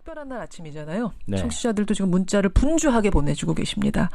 특별한 날 아침이잖아요. 네. 청취자들도 지금 문자를 분주하게 보내주고 계십니다.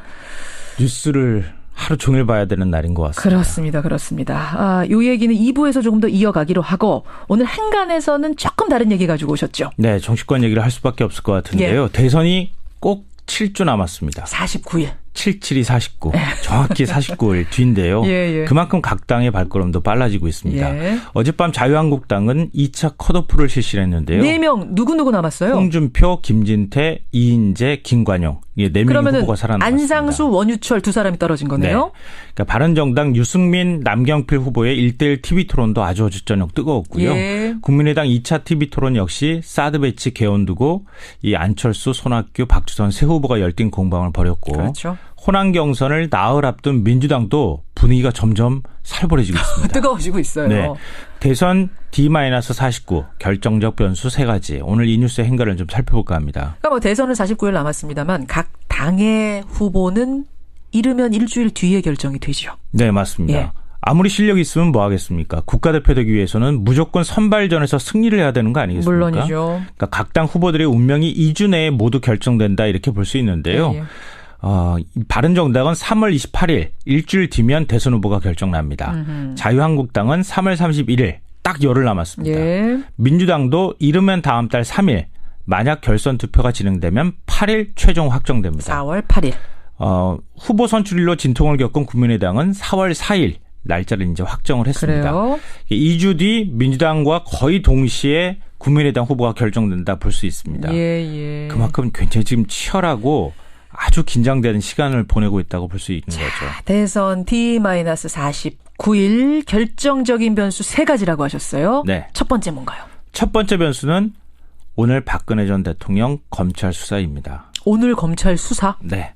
뉴스를 하루 종일 봐야 되는 날인 것 같습니다. 그렇습니다. 이 얘기는 2부에서 조금 더 이어가기로 하고 오늘 한간에서는 조금 다른 얘기 가지고 오셨죠. 네, 정치권 얘기를 할 수밖에 없을 것 같은데요. 대선이 꼭 7주 남았습니다. 49일. 772 49. 정확히 49일 뒤인데요. 그만큼 각 당의 발걸음도 빨라지고 있습니다. 어젯밤 자유한국당은 2차 컷오프를 실시를 했는데요. 4명 누구 남았어요? 홍준표, 김진태, 이인재, 김관영. 4명의 후보가 살아남았습니다. 안상수, 원유철 두 사람이 떨어진 거네요. 네. 그러니까 바른정당 유승민, 남경필 후보의 1대1 TV토론도 아주 어제 저녁 뜨거웠고요. 국민의당 2차 TV토론 역시 사드 배치 개헌 두고 이 안철수, 손학규, 박주선 세 후보가 열띤 공방을 벌였고 그렇죠. 호남 경선을 나흘 앞둔 민주당도 분위기가 점점 살벌해지고 있습니다. 뜨거워지고 있어요. 네. 대선 D-49 결정적 변수 3가지. 오늘 이 뉴스의 행간을 좀 살펴볼까 합니다. 그러니까 대선은 49일 남았습니다만 각 당의 후보는 이르면 일주일 뒤에 결정이 되죠. 네, 맞습니다. 아무리 실력이 있으면 뭐 하겠습니까? 국가대표 되기 위해서는 무조건 선발전에서 승리를 해야 되는 거 아니겠습니까? 물론이죠. 그러니까 각 당 후보들의 운명이 2주 내에 모두 결정된다 이렇게 볼 수 있는데요. 바른정당은 3월 28일 일주일 뒤면 대선 후보가 결정납니다. 자유한국당은 3월 31일 딱 열흘 남았습니다. 민주당도 이르면 다음 달 3일 만약 결선 투표가 진행되면 8일 최종 확정됩니다. 4월 8일. 후보 선출일로 진통을 겪은 국민의당은 4월 4일 날짜를 이제 확정을 했습니다. 그래요? 2주 뒤 민주당과 거의 동시에 국민의당 후보가 결정된다 볼 수 있습니다. 그만큼 굉장히 지금 치열하고 아주 긴장되는 시간을 보내고 있다고 볼 수 있는 거죠. 대선 D-49일 결정적인 변수 3가지라고 하셨어요. 네. 첫 번째 뭔가요? 첫 번째 변수는 오늘 박근혜 전 대통령 검찰 수사입니다. 오늘 검찰 수사? 네.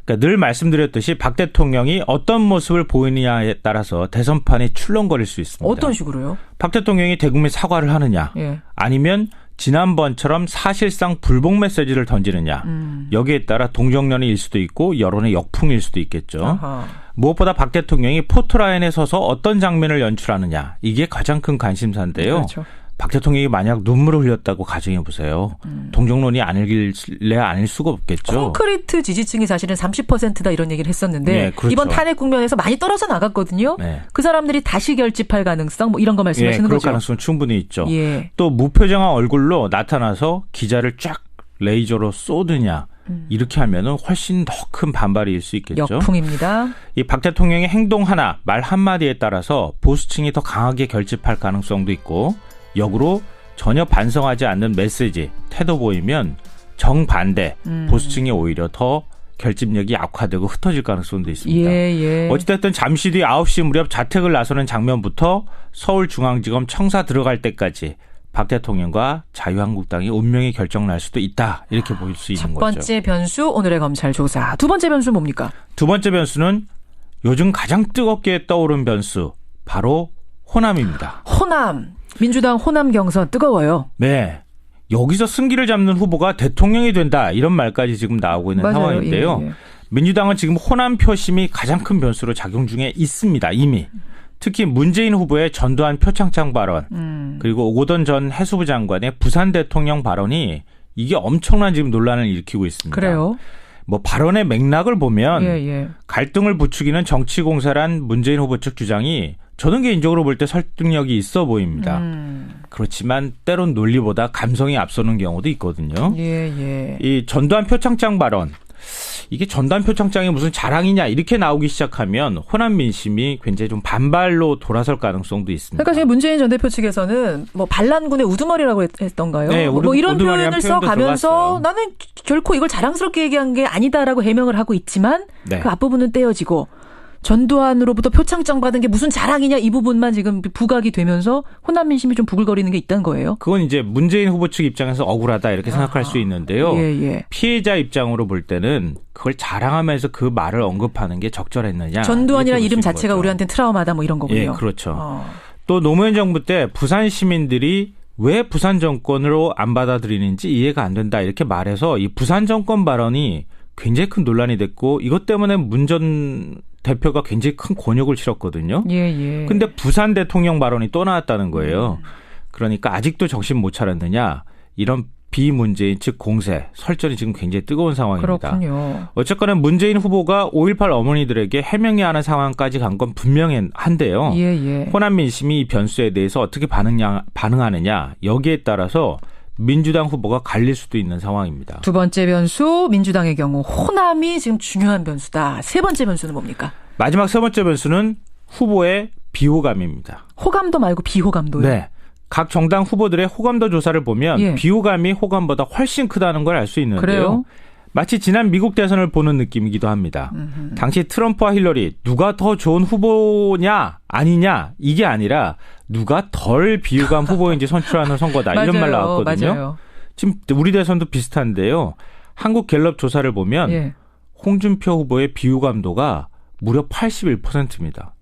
그러니까 늘 말씀드렸듯이 박 대통령이 어떤 모습을 보이느냐에 따라서 대선판이 출렁거릴 수 있습니다. 어떤 식으로요? 박 대통령이 대국민 사과를 하느냐 아니면 지난번처럼 사실상 불복 메시지를 던지느냐 여기에 따라 동정론일 수도 있고 여론의 역풍일 수도 있겠죠. 아하. 무엇보다 박 대통령이 포토라인에 서서 어떤 장면을 연출하느냐 이게 가장 큰 관심사인데요. 그렇죠. 박 대통령이 만약 눈물을 흘렸다고 가정해 보세요. 동정론이 아닐래 아닐 수가 없겠죠. 콘크리트 지지층이 사실은 30%다 이런 얘기를 했었는데 그렇죠. 이번 탄핵 국면에서 많이 떨어져 나갔거든요. 그 사람들이 다시 결집할 가능성 뭐 이런 거 말씀하시는 그럴 거죠. 가능성은 충분히 있죠. 또 무표정한 얼굴로 나타나서 기자를 쫙 레이저로 쏘느냐. 이렇게 하면은 훨씬 더 큰 반발일 수 있겠죠. 역풍입니다. 이 박 대통령의 행동 하나, 말 한마디에 따라서 보수층이 더 강하게 결집할 가능성도 있고 역으로 전혀 반성하지 않는 메시지, 태도 보이면 정반대 보수층이 오히려 더 결집력이 약화되고 흩어질 가능성도 있습니다. 어찌됐든 잠시 뒤 9시 무렵 자택을 나서는 장면부터 서울중앙지검 청사 들어갈 때까지 박 대통령과 자유한국당이 운명이 결정날 수도 있다. 이렇게 보일 수 있는 거죠. 첫 번째 변수 오늘의 검찰 조사. 두 번째 변수 뭡니까? 두 번째 변수는 요즘 가장 뜨겁게 떠오른 변수 바로 호남입니다. 호남. 민주당 호남 경선 뜨거워요. 네. 여기서 승기를 잡는 후보가 대통령이 된다. 이런 말까지 지금 나오고 있는 상황인데요. 민주당은 지금 호남 표심이 가장 큰 변수로 작용 중에 있습니다. 이미. 특히 문재인 후보의 전두환 표창장 발언 그리고 오거돈 전 해수부 장관의 부산 대통령 발언이 이게 엄청난 지금 논란을 일으키고 있습니다. 그래요? 뭐 발언의 맥락을 보면 갈등을 부추기는 정치공세란 문재인 후보 측 주장이 저는 개인적으로 볼 때 설득력이 있어 보입니다. 그렇지만 때론 논리보다 감성이 앞서는 경우도 있거든요. 이 전두환 표창장 발언. 이게 전두환 표창장이 무슨 자랑이냐 이렇게 나오기 시작하면 호남 민심이 굉장히 좀 반발로 돌아설 가능성도 있습니다. 그러니까 지금 문재인 전 대표 측에서는 뭐 반란군의 우두머리라고 했던가요? 네, 뭐 이런 표현을 써가면서 들어갔어요. 나는 결코 이걸 자랑스럽게 얘기한 게 아니다라고 해명을 하고 있지만 그 앞부분은 떼어지고 전두환으로부터 표창장 받은 게 무슨 자랑이냐 이 부분만 지금 부각이 되면서 호남 민심이 좀 부글거리는 게 있다는 거예요. 그건 이제 문재인 후보 측 입장에서 억울하다 이렇게 생각할 수 있는데요. 피해자 입장으로 볼 때는 그걸 자랑하면서 그 말을 언급하는 게 적절했느냐. 전두환이라는 이름 자체가 우리한테는 트라우마다 뭐 이런 거군요. 그렇죠. 또 노무현 정부 때 부산 시민들이 왜 부산 정권으로 안 받아들이는지 이해가 안 된다 이렇게 말해서 이 부산 정권 발언이 굉장히 큰 논란이 됐고 이것 때문에 문 전 대표가 굉장히 큰 곤욕을 치렀거든요. 근데 부산 대통령 발언이 또 나왔다는 거예요. 그러니까 아직도 정신 못 차렸느냐. 이런 비문재인 즉 공세, 설전이 지금 굉장히 뜨거운 상황입니다. 그렇군요. 어쨌거나 문재인 후보가 5.18 어머니들에게 해명해야 하는 상황까지 간 건 분명한데요. 예. 호남 민심이 이 변수에 대해서 어떻게 반응하느냐 여기에 따라서 민주당 후보가 갈릴 수도 있는 상황입니다. 두 번째 변수 민주당의 경우 호남이 지금 중요한 변수다. 세 번째 변수는 뭡니까? 마지막 세 번째 변수는 후보의 비호감입니다. 호감도 말고 비호감도요? 네. 각 정당 후보들의 호감도 조사를 보면 비호감이 호감보다 훨씬 크다는 걸 알 수 있는데요. 그래요? 마치 지난 미국 대선을 보는 느낌이기도 합니다. 당시 트럼프와 힐러리 누가 더 좋은 후보냐 아니냐 이게 아니라 누가 덜 비호감 후보인지 선출하는 선거다. 이런 말 나왔거든요. 맞아요. 지금 우리 대선도 비슷한데요. 한국 갤럽 조사를 보면 홍준표 후보의 비호감도가 무려 81%입니다.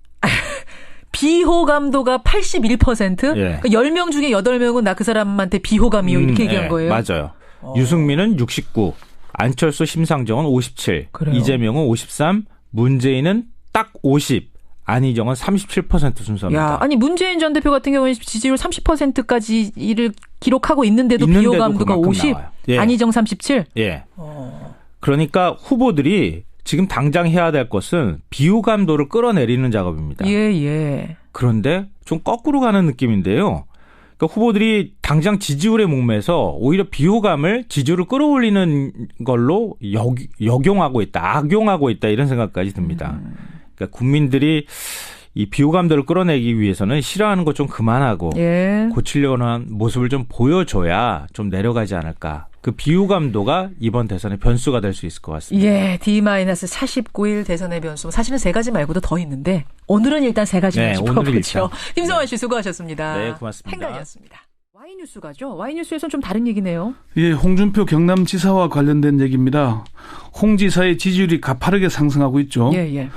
비호감도가 81%? 예. 그러니까 10명 중에 8명은 나 그 사람한테 비호감이요. 이렇게 얘기한 거예요? 맞아요. 유승민은 69, 안철수 심상정은 57, 그래요? 이재명은 53, 문재인은 딱 50, 안희정은 37% 순서입니다. 야, 아니 문재인 전 대표 같은 경우는 지지율 30%까지를 기록하고 있는데도 비호감도가 50, 안희정 37? 예. 그러니까 후보들이 지금 당장 해야 될 것은 비호감도를 끌어내리는 작업입니다. 예. 그런데 좀 거꾸로 가는 느낌인데요. 그러니까 후보들이 당장 지지율에 목매서 오히려 비호감을 지지율을 끌어올리는 걸로 악용하고 있다 이런 생각까지 듭니다. 그러니까 국민들이 이 비호감도를 끌어내기 위해서는 싫어하는 거 좀 그만하고 고치려고 하는 모습을 좀 보여줘야 좀 내려가지 않을까. 그 비호감도가 이번 대선의 변수가 될 수 있을 것 같습니다. 예, D-49일 대선의 변수. 사실은 세 가지 말고도 더 있는데 오늘은 일단 세 가지만 짚어보죠. 김성환 씨 수고하셨습니다. 네, 고맙습니다. 행간이었습니다. Y뉴스 가죠. Y뉴스에서는 좀 다른 얘기네요. 예, 홍준표 경남지사와 관련된 얘기입니다. 홍 지사의 지지율이 가파르게 상승하고 있죠. 예.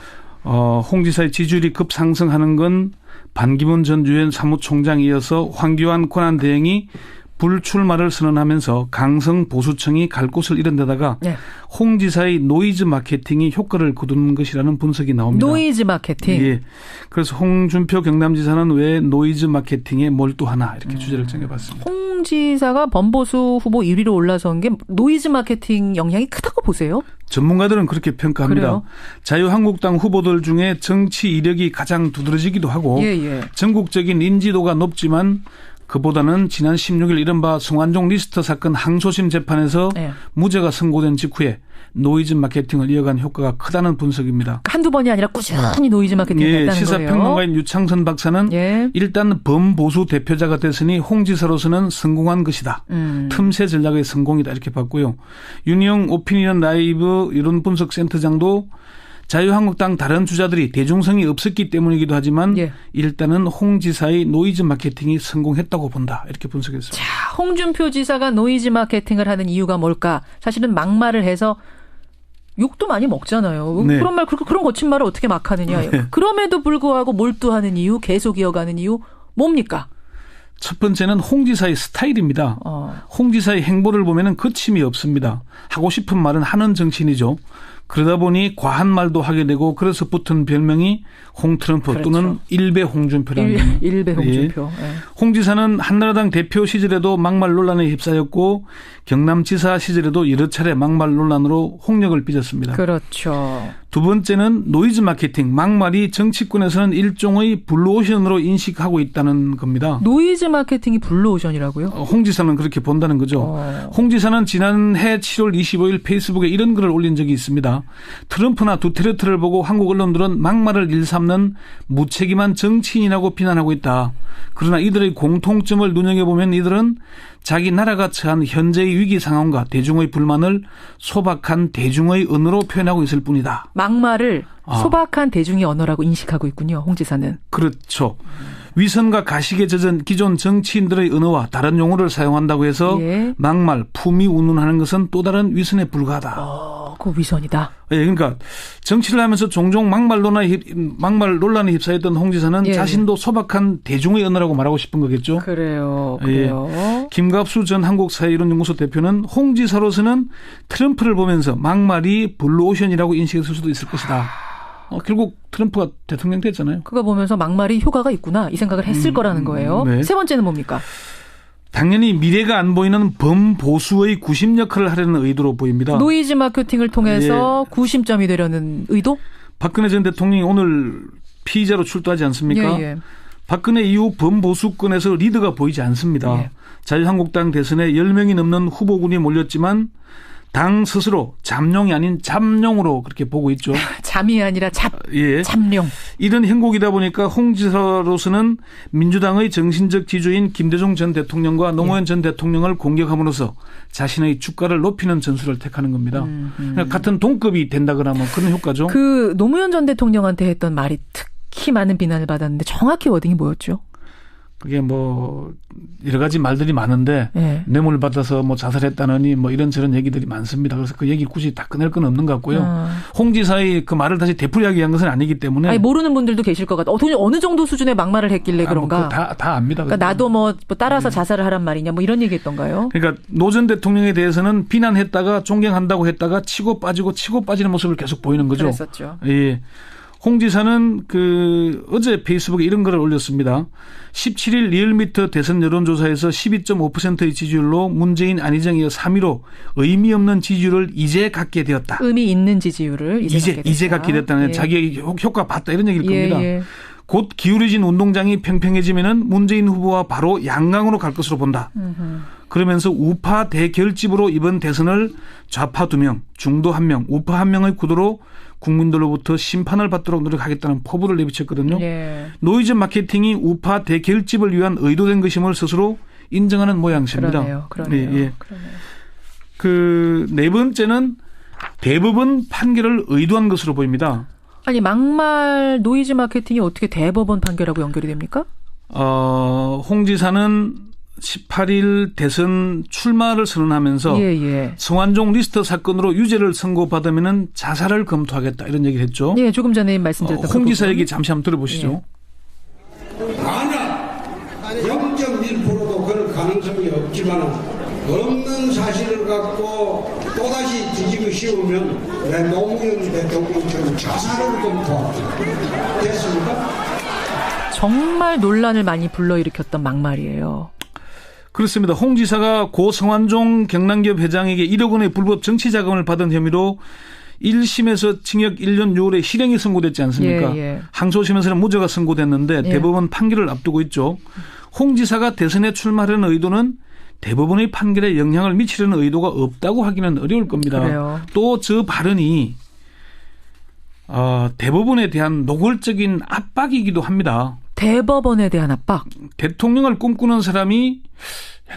홍 지사의 지지율이 급상승하는 건 반기문 전 유엔 사무총장에 이어서 황교안 권한대행이 불출마를 선언하면서 강성 보수층이 갈 곳을 잃은 데다가 홍 지사의 노이즈 마케팅이 효과를 거두는 것이라는 분석이 나옵니다. 노이즈 마케팅? 예. 그래서 홍준표 경남지사는 왜 노이즈 마케팅에 몰두하나 이렇게 주제를 정해봤습니다. 홍 지사가 범보수 후보 1위로 올라선 게 노이즈 마케팅 영향이 크다고 보세요? 전문가들은 그렇게 평가합니다. 그래요? 자유한국당 후보들 중에 정치 이력이 가장 두드러지기도 하고 전국적인 인지도가 높지만 그보다는 지난 16일 이른바 송환종 리스트 사건 항소심 재판에서 무죄가 선고된 직후에 노이즈 마케팅을 이어간 효과가 크다는 분석입니다. 한두 번이 아니라 꾸준히 노이즈 마케팅을 했다는 거예요. 시사평론가인 유창선 박사는 일단 범보수 대표자가 됐으니 홍 지사로서는 성공한 것이다. 틈새 전략의 성공이다 이렇게 봤고요. 윤희영 오피니언 라이브 이론 분석 센터장도 자유한국당 다른 주자들이 대중성이 없었기 때문이기도 하지만 일단은 홍 지사의 노이즈 마케팅이 성공했다고 본다. 이렇게 분석했습니다. 자, 홍준표 지사가 노이즈 마케팅을 하는 이유가 뭘까? 사실은 막말을 해서 욕도 많이 먹잖아요. 그런 말, 그런 거친 말을 어떻게 막 하느냐. 그럼에도 불구하고 몰두하는 이유, 계속 이어가는 이유 뭡니까? 첫 번째는 홍 지사의 스타일입니다. 홍 지사의 행보를 보면 거침이 없습니다. 하고 싶은 말은 하는 정치인이죠. 그러다 보니 과한 말도 하게 되고 그래서 붙은 별명이 홍트럼프 또는 일베 홍준표라는 일베 홍준표. 홍 지사는 한나라당 대표 시절에도 막말 논란에 휩싸였고 경남지사 시절에도 여러 차례 막말 논란으로 홍역을 빚었습니다. 그렇죠. 두 번째는 노이즈 마케팅, 막말이 정치권에서는 일종의 블루오션으로 인식하고 있다는 겁니다. 노이즈 마케팅이 블루오션이라고요? 홍 지사는 그렇게 본다는 거죠. 홍 지사는 지난해 7월 25일 페이스북에 이런 글을 올린 적이 있습니다. 트럼프나 두테르테를 보고 한국 언론들은 막말을 일삼는 무책임한 정치인이라고 비난하고 있다. 그러나 이들의 공통점을 눈여겨보면 이들은 자기 나라가 처한 현재의 위기 상황과 대중의 불만을 소박한 대중의 언어로 표현하고 있을 뿐이다. 막말을 소박한 대중의 언어라고 인식하고 있군요. 홍 지사는. 그렇죠. 위선과 가식에 젖은 기존 정치인들의 언어와 다른 용어를 사용한다고 해서 막말, 품위 운운하는 것은 또 다른 위선에 불과하다. 그 위선이다. 그러니까 정치를 하면서 종종 막말 논란에 휩싸였던 홍 지사는 자신도 소박한 대중의 언어라고 말하고 싶은 거겠죠. 그래요. 김갑수 전 한국사회이론연구소 대표는 홍 지사로서는 트럼프를 보면서 막말이 블루오션이라고 인식했을 수도 있을 것이다. 결국 트럼프가 대통령 됐잖아요. 그거 보면서 막말이 효과가 있구나 이 생각을 했을 거라는 거예요. 세 번째는 뭡니까? 당연히 미래가 안 보이는 범보수의 구심 역할을 하려는 의도로 보입니다. 노이즈 마케팅을 통해서 구심점이 되려는 의도? 박근혜 전 대통령이 오늘 피의자로 출두하지 않습니까? 박근혜 이후 범보수권에서 리더가 보이지 않습니다. 자유한국당 대선에 10명이 넘는 후보군이 몰렸지만 당 스스로 잠룡이 아닌 잠룡으로 그렇게 보고 있죠. 잠이 아니라 잠룡. 이런 행곡이다 보니까 홍 지사로서는 민주당의 정신적 지주인 김대중 전 대통령과 노무현 전 대통령을 공격함으로써 자신의 주가를 높이는 전술을 택하는 겁니다. 같은 동급이 된다거나 뭐 그런 효과죠. 그 노무현 전 대통령한테 했던 말이 특히 많은 비난을 받았는데 정확히 워딩이 뭐였죠? 그게 뭐 여러 가지 말들이 많은데 뇌물 받아서 뭐 자살했다느니 뭐 이런저런 얘기들이 많습니다. 그래서 그 얘기 굳이 다 꺼낼 건 없는 것 같고요. 홍 지사의 그 말을 다시 되풀이하기 위한 것은 아니기 때문에. 아니, 모르는 분들도 계실 것 같아요. 어느 정도 수준의 막말을 했길래 그런가. 뭐 다 압니다. 그러니까 나도 뭐 따라서 자살을 하란 말이냐 뭐 이런 얘기했던가요? 그러니까 노 전 대통령에 대해서는 비난했다가 존경한다고 했다가 치고 빠지는 모습을 계속 보이는 거죠. 그랬었죠. 예. 홍 지사는 어제 페이스북에 이런 글을 올렸습니다. 17일 리얼미터 대선 여론조사에서 12.5%의 지지율로 문재인 안희정 이어 3위로 의미 없는 지지율을 이제 갖게 되었다. 의미 있는 지지율을 이제 갖게 됐다는 자기의 효과 봤다 이런 얘기일 겁니다. 곧 기울어진 운동장이 팽팽해지면은 문재인 후보와 바로 양강으로 갈 것으로 본다. 그러면서 우파 대결집으로 이번 대선을 좌파 2명, 중도 1명, 우파 1명의 구도로 국민들로부터 심판을 받도록 노력하겠다는 포부를 내비쳤거든요. 노이즈 마케팅이 우파 대결집을 위한 의도된 것임을 스스로 인정하는 모양새입니다. 그러네요. 그 네 번째는 대법원 판결을 의도한 것으로 보입니다. 아니 막말 노이즈 마케팅이 어떻게 대법원 판결하고 연결이 됩니까? 홍 지사는 18일 대선 출마를 선언하면서 성완종 리스트 사건으로 유죄를 선고받으면 자살을 검토하겠다 이런 얘기를 했죠. 조금 전에 말씀드렸던 홍 지사 얘기 잠시 한번 들어보시죠. 만약 0.1%도 그럴 가능성이 없지만 없는 사실을 갖고 또다시 뒤집어 씌우면 내 노무현 대통령처럼 자살을 검토하겠다. 됐습니까? 정말 논란을 많이 불러일으켰던 막말이에요. 그렇습니다. 홍 지사가 고 성완종 경남기업 회장에게 1억 원의 불법 정치 자금을 받은 혐의로 1심에서 징역 1년 6월에 실형이 선고됐지 않습니까? 항소심에서는 무죄가 선고됐는데 대법원 판결을 앞두고 있죠. 홍 지사가 대선에 출마하려는 의도는 대법원의 판결에 영향을 미치려는 의도가 없다고 하기는 어려울 겁니다. 또 저 발언이 대법원에 대한 노골적인 압박이기도 합니다. 대법원에 대한 압박? 대통령을 꿈꾸는 사람이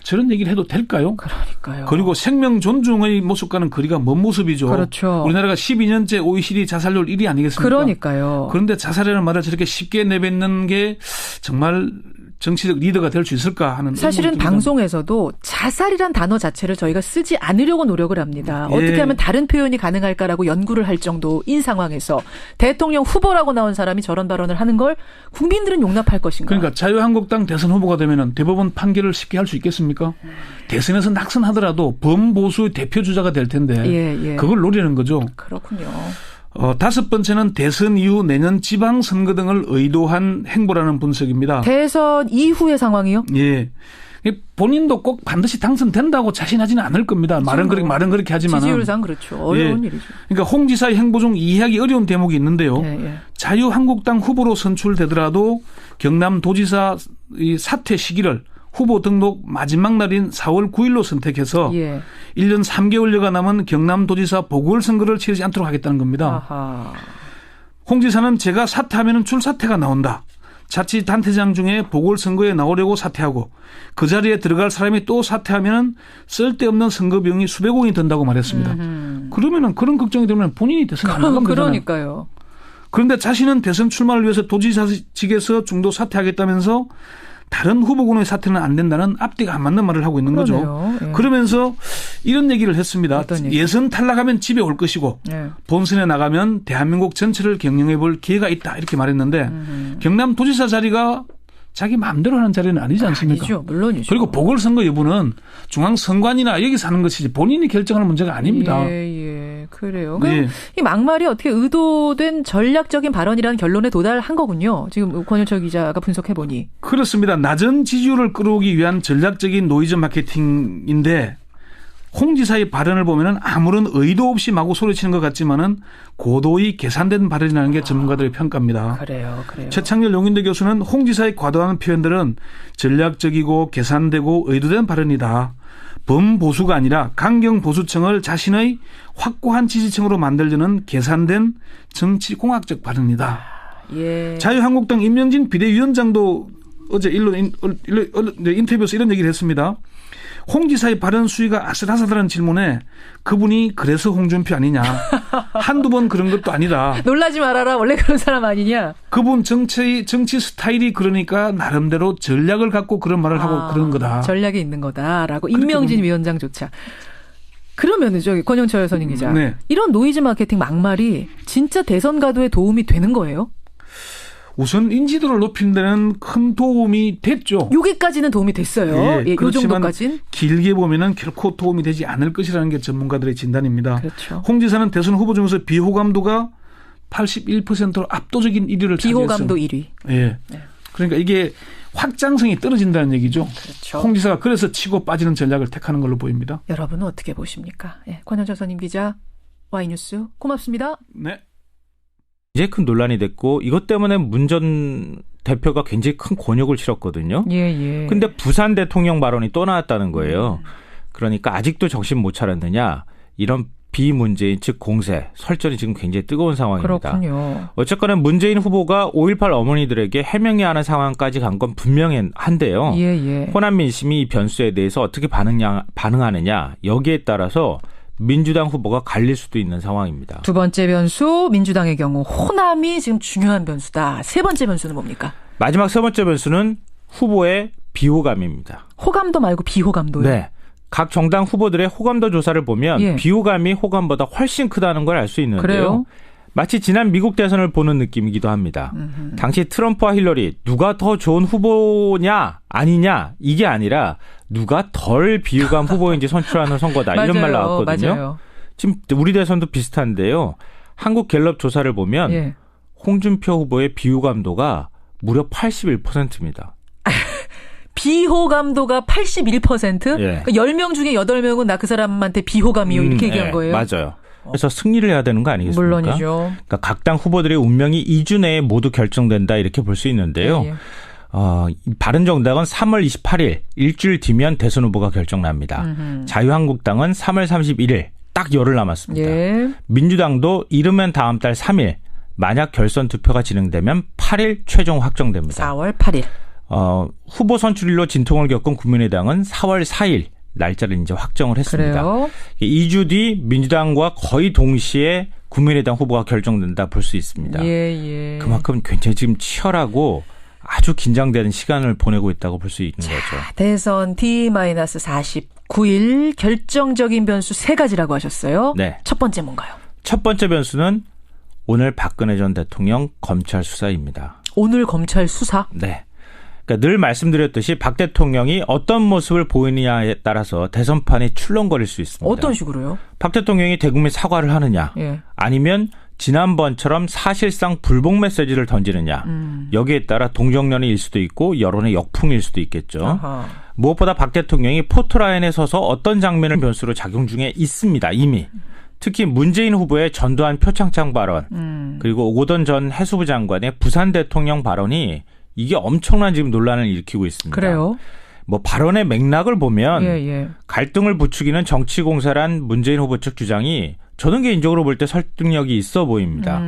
저런 얘기를 해도 될까요? 그러니까요. 그리고 생명 존중의 모습과는 거리가 먼 모습이죠. 그렇죠. 우리나라가 12년째 OECD 자살률 1위 아니겠습니까? 그러니까요. 그런데 자살이라는 말을 저렇게 쉽게 내뱉는 게 정말 정치적 리더가 될 수 있을까 하는. 사실은 방송에서도 자살이란 단어 자체를 저희가 쓰지 않으려고 노력을 합니다. 어떻게 하면 다른 표현이 가능할까라고 연구를 할 정도인 상황에서 대통령 후보라고 나온 사람이 저런 발언을 하는 걸 국민들은 용납할 것인가. 그러니까 자유한국당 대선 후보가 되면 대법원 판결을 쉽게 할 수 있겠습니까? 대선에서 낙선하더라도 범보수의 대표 주자가 될 텐데 그걸 노리는 거죠. 그렇군요. 다섯 번째는 대선 이후 내년 지방선거 등을 의도한 행보라는 분석입니다. 대선 이후의 상황이요? 본인도 꼭 반드시 당선된다고 자신하지는 않을 겁니다. 말은 그렇게 하지만. 지지율상 그렇죠. 어려운 일이죠. 그러니까 홍 지사의 행보 중 이해하기 어려운 대목이 있는데요. 자유한국당 후보로 선출되더라도 경남도지사 사퇴 시기를 후보 등록 마지막 날인 4월 9일로 선택해서 1년 3개월여가 남은 경남도지사 보궐선거를 치르지 않도록 하겠다는 겁니다. 홍 지사는 제가 사퇴하면 출사퇴가 나온다. 자치단체장 중에 보궐선거에 나오려고 사퇴하고 그 자리에 들어갈 사람이 또 사퇴하면 쓸데없는 선거 비용이 수백억 원이 든다고 말했습니다. 그러면 그런 걱정이 되면 본인이 대선 안 나가면 되잖아요. 그러니까요. 그런데 자신은 대선 출마를 위해서 도지사직에서 중도 사퇴하겠다면서 다른 후보군의 사퇴는 안 된다는 앞뒤가 안 맞는 말을 하고 있는 거죠. 그러면서 이런 얘기를 했습니다. 예선 탈락하면 집에 올 것이고 본선에 나가면 대한민국 전체를 경영해 볼 기회가 있다 이렇게 말했는데 경남도지사 자리가 자기 마음대로 하는 자리는 아니지 않습니까? 아니죠. 물론이죠. 그리고 보궐선거 여부는 중앙선관위나 여기서 하는 것이지 본인이 결정할 문제가 아닙니다. 예, 그래요. 그럼 예. 이 막말이 어떻게 의도된 전략적인 발언이라는 결론에 도달한 거군요. 지금 권영철 기자가 분석해보니. 그렇습니다. 낮은 지지율을 끌어오기 위한 전략적인 노이즈 마케팅인데 홍 지사의 발언을 보면은 아무런 의도 없이 마구 소리치는 것 같지만은 고도의 계산된 발언이라는 게 전문가들의 평가입니다. 그래요. 최창렬 용인대 교수는 홍 지사의 과도한 표현들은 전략적이고 계산되고 의도된 발언이다. 범보수가 아니라 강경보수층을 자신의 확고한 지지층으로 만들려는 계산된 정치공학적 발언이다. 예. 자유한국당 임명진 비대위원장도 어제 인터뷰에서 이런 얘기를 했습니다. 홍 지사의 발언 수위가 아슬아슬하다는 질문에 그분이 그래서 홍준표 아니냐. 한두 번 그런 것도 아니다. 놀라지 말아라. 원래 그런 사람 아니냐. 그분 정치 스타일이 그러니까 나름대로 전략을 갖고 그런 말을 하고 그런 거다. 전략이 있는 거다라고 임명진 위원장조차. 그러면은 저기 권영철 선임 기자. 네. 이런 노이즈 마케팅 막말이 진짜 대선 가도에 도움이 되는 거예요? 우선 인지도를 높이는 데는 큰 도움이 됐죠. 여기까지는 도움이 됐어요. 예, 이 정도까지는. 길게 보면은 결코 도움이 되지 않을 것이라는 게 전문가들의 진단입니다. 그렇죠. 홍 지사는 대선 후보 중에서 비호감도가 81%로 압도적인 1위를 차지했어요. 비호감도 1위. 예. 네. 그러니까 이게 확장성이 떨어진다는 얘기죠. 그렇죠. 홍 지사가 그래서 치고 빠지는 전략을 택하는 걸로 보입니다. 여러분은 어떻게 보십니까? 예, 권영철 선임 기자, Y뉴스 고맙습니다. 네. 이제 큰 논란이 됐고 이것 때문에 문 전 대표가 굉장히 큰 곤욕을 치렀거든요. 예. 근데 부산 대통령 발언이 또 나왔다는 거예요. 그러니까 아직도 정신 못 차렸느냐. 이런 비문재인 즉 공세, 설전이 지금 굉장히 뜨거운 상황입니다. 그렇군요. 어쨌거나 문재인 후보가 5.18 어머니들에게 해명이 하는 상황까지 간 건 분명한데요. 예. 호남 민심이 이 변수에 대해서 어떻게 반응하느냐. 여기에 따라서 민주당 후보가 갈릴 수도 있는 상황입니다. 두 번째 변수 민주당의 경우 호남이 지금 중요한 변수다. 세 번째 변수는 뭡니까? 마지막 세 번째 변수는 후보의 비호감입니다. 호감도 말고 비호감도요? 네. 각 정당 후보들의 호감도 조사를 보면 예. 비호감이 호감보다 훨씬 크다는 걸 알 수 있는데요. 그래요? 마치 지난 미국 대선을 보는 느낌이기도 합니다. 당시 트럼프와 힐러리 누가 더 좋은 후보냐 아니냐 이게 아니라 누가 덜 비호감 후보인지 선출하는 선거다. 이런 말 나왔거든요. 맞아요. 지금 우리 대선도 비슷한데요. 한국 갤럽 조사를 보면 예. 홍준표 후보의 비호감도가 무려 81%입니다. 비호감도가 81%? 예. 그러니까 10명 중에 8명은 나 그 사람한테 비호감이요. 이렇게 얘기한 거예요? 맞아요. 그래서 승리를 해야 되는 거 아니겠습니까? 물론이죠. 그러니까 각 당 후보들의 운명이 2주 내에 모두 결정된다 이렇게 볼 수 있는데요. 예. 바른정당은 3월 28일 일주일 뒤면 대선 후보가 결정납니다. 자유한국당은 3월 31일 딱 열흘 남았습니다. 예. 민주당도 이르면 다음 달 3일 만약 결선 투표가 진행되면 8일 최종 확정됩니다. 4월 8일. 후보 선출일로 진통을 겪은 국민의당은 4월 4일 날짜를 이제 확정을 했습니다. 그래요? 2주 뒤 민주당과 거의 동시에 국민의당 후보가 결정된다 볼 수 있습니다. 예. 그만큼 굉장히 지금 치열하고 아주 긴장되는 시간을 보내고 있다고 볼 수 있는 거죠. 대선 D-49일 결정적인 변수 3가지라고 하셨어요. 네. 첫 번째 뭔가요? 첫 번째 변수는 오늘 박근혜 전 대통령 검찰 수사입니다. 오늘 검찰 수사? 네. 그러니까 늘 말씀드렸듯이 박 대통령이 어떤 모습을 보이느냐에 따라서 대선판이 출렁거릴 수 있습니다. 어떤 식으로요? 박 대통령이 대국민 사과를 하느냐 예. 아니면 지난번처럼 사실상 불복 메시지를 던지느냐 여기에 따라 동정론일 수도 있고 여론의 역풍일 수도 있겠죠. 아하. 무엇보다 박 대통령이 포토라인에 서서 어떤 장면을 변수로 작용 중에 있습니다. 이미. 특히 문재인 후보의 전두환 표창장 발언 그리고 오거돈 전 해수부 장관의 부산 대통령 발언이 이게 엄청난 지금 논란을 일으키고 있습니다. 그래요? 뭐 발언의 맥락을 보면 예. 갈등을 부추기는 정치 공세란 문재인 후보 측 주장이 저는 개인적으로 볼 때 설득력이 있어 보입니다.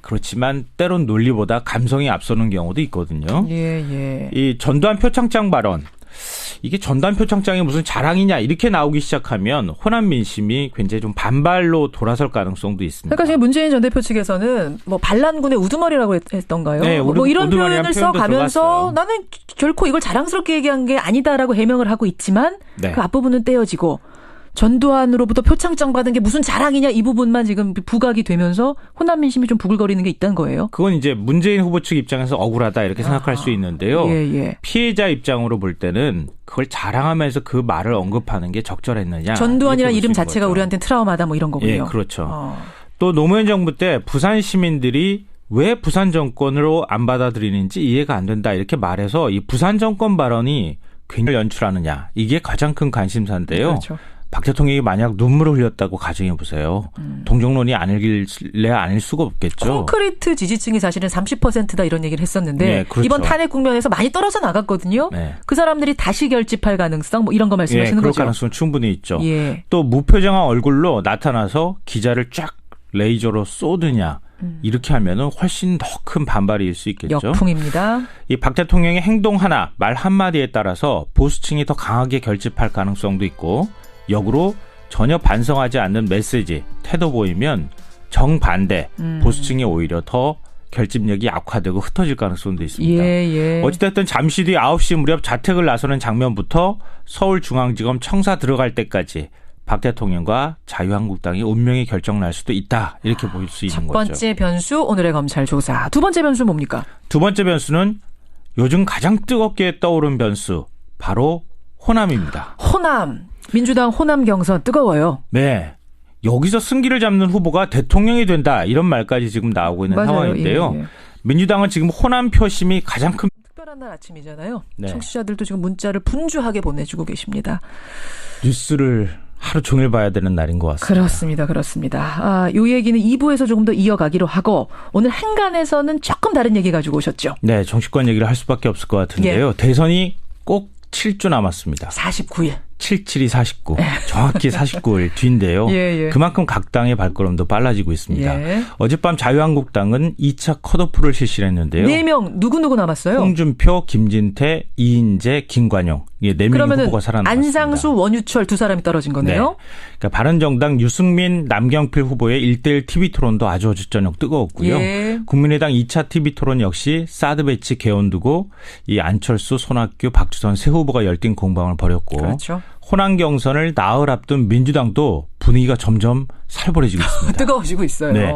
그렇지만 때론 논리보다 감성이 앞서는 경우도 있거든요. 예. 이 전두환 표창장 발언. 이게 전두환 표창장이 무슨 자랑이냐 이렇게 나오기 시작하면 호남 민심이 굉장히 좀 반발로 돌아설 가능성도 있습니다. 그러니까 지금 문재인 전 대표 측에서는 뭐 반란군의 우두머리라고 했던가요? 네, 뭐 이런 표현을 써가면서 들어갔어요. 나는 결코 이걸 자랑스럽게 얘기한 게 아니다라고 해명을 하고 있지만 네. 그 앞부분은 떼어지고 전두환으로부터 표창장 받은 게 무슨 자랑이냐 이 부분만 지금 부각이 되면서 호남 민심이 좀 부글거리는 게 있다는 거예요. 그건 이제 문재인 후보 측 입장에서 억울하다 이렇게 생각할 수 있는데요. 예. 피해자 입장으로 볼 때는 그걸 자랑하면서 그 말을 언급하는 게 적절했느냐. 전두환이라는 이름 자체가 거죠. 우리한테는 트라우마다 뭐 이런 거고요. 예, 그렇죠. 또 노무현 정부 때 부산 시민들이 왜 부산 정권으로 안 받아들이는지 이해가 안 된다 이렇게 말해서 이 부산 정권 발언이 괜히 연출하느냐. 이게 가장 큰 관심사인데요. 그렇죠. 박 대통령이 만약 눈물을 흘렸다고 가정해 보세요. 동정론이 아닐래 아닐 수가 없겠죠. 콘크리트 지지층이 사실은 30%다 이런 얘기를 했었는데 네, 그렇죠. 이번 탄핵 국면에서 많이 떨어져 나갔거든요. 네. 그 사람들이 다시 결집할 가능성 뭐 이런 거 말씀하시는 그럴 거죠. 가능성은 충분히 있죠. 예. 또 무표정한 얼굴로 나타나서 기자를 쫙 레이저로 쏘드냐. 이렇게 하면은 훨씬 더 큰 반발일 수 있겠죠. 역풍입니다. 이 박 대통령의 행동 하나, 말 한마디에 따라서 보수층이 더 강하게 결집할 가능성도 있고 역으로 전혀 반성하지 않는 메시지, 태도 보이면 정반대, 보수층이 오히려 더 결집력이 약화되고 흩어질 가능성도 있습니다. 예. 어찌됐든 잠시 뒤 9시 무렵 자택을 나서는 장면부터 서울중앙지검 청사 들어갈 때까지 박 대통령과 자유한국당이 운명이 결정날 수도 있다. 이렇게 보일 수 있는 거죠. 첫 번째 변수 오늘의 검찰 조사. 두 번째 변수 뭡니까? 두 번째 변수는 요즘 가장 뜨겁게 떠오른 변수 바로 호남입니다. 호남. 민주당 호남 경선 뜨거워요. 네. 여기서 승기를 잡는 후보가 대통령이 된다. 이런 말까지 지금 나오고 있는 맞아요. 상황인데요. 예. 민주당은 지금 호남 표심이 가장 큰 특별한 날 아침이잖아요. 네. 청취자들도 지금 문자를 분주하게 보내주고 계십니다. 뉴스를 하루 종일 봐야 되는 날인 것 같습니다. 그렇습니다. 이 얘기는 2부에서 조금 더 이어가기로 하고 오늘 한간에서는 조금 다른 얘기 가지고 오셨죠. 네. 정치권 얘기를 할 수밖에 없을 것 같은데요. 예. 대선이 꼭 7주 남았습니다. 49일. 77이 49. 정확히 49일 뒤인데요. 예. 그만큼 각 당의 발걸음도 빨라지고 있습니다. 예. 어젯밤 자유한국당은 2차 컷오프를 실시했는데요. 4명 누구 남았어요? 홍준표, 김진태, 이인재, 김관용. 예, 4명의 후보가 살아남았습니다. 안상수, 원유철 두 사람이 떨어진 거네요. 네. 그러니까 바른정당 유승민, 남경필 후보의 1대1 TV토론도 아주 어제 저녁 뜨거웠고요. 예. 국민의당 2차 TV토론 역시 사드 배치 개헌두고 이 안철수, 손학규, 박주선 세 후보가 열띤 공방을 벌였고 그렇죠. 호남 경선을 나흘 앞둔 민주당도 분위기가 점점 살벌해지고 있습니다. 뜨거워지고 있어요. 네.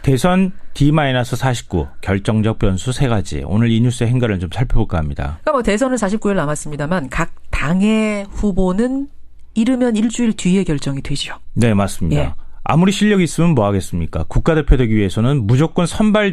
대선 D-49 결정적 변수 3가지. 오늘 이 뉴스의 행간을 좀 살펴볼까 합니다. 그러니까 뭐 대선은 49일 남았습니다만 각 당의 후보는 이르면 일주일 뒤에 결정이 되죠. 네, 맞습니다. 예. 아무리 실력이 있으면 뭐 하겠습니까? 국가대표 되기 위해서는 무조건 선발전을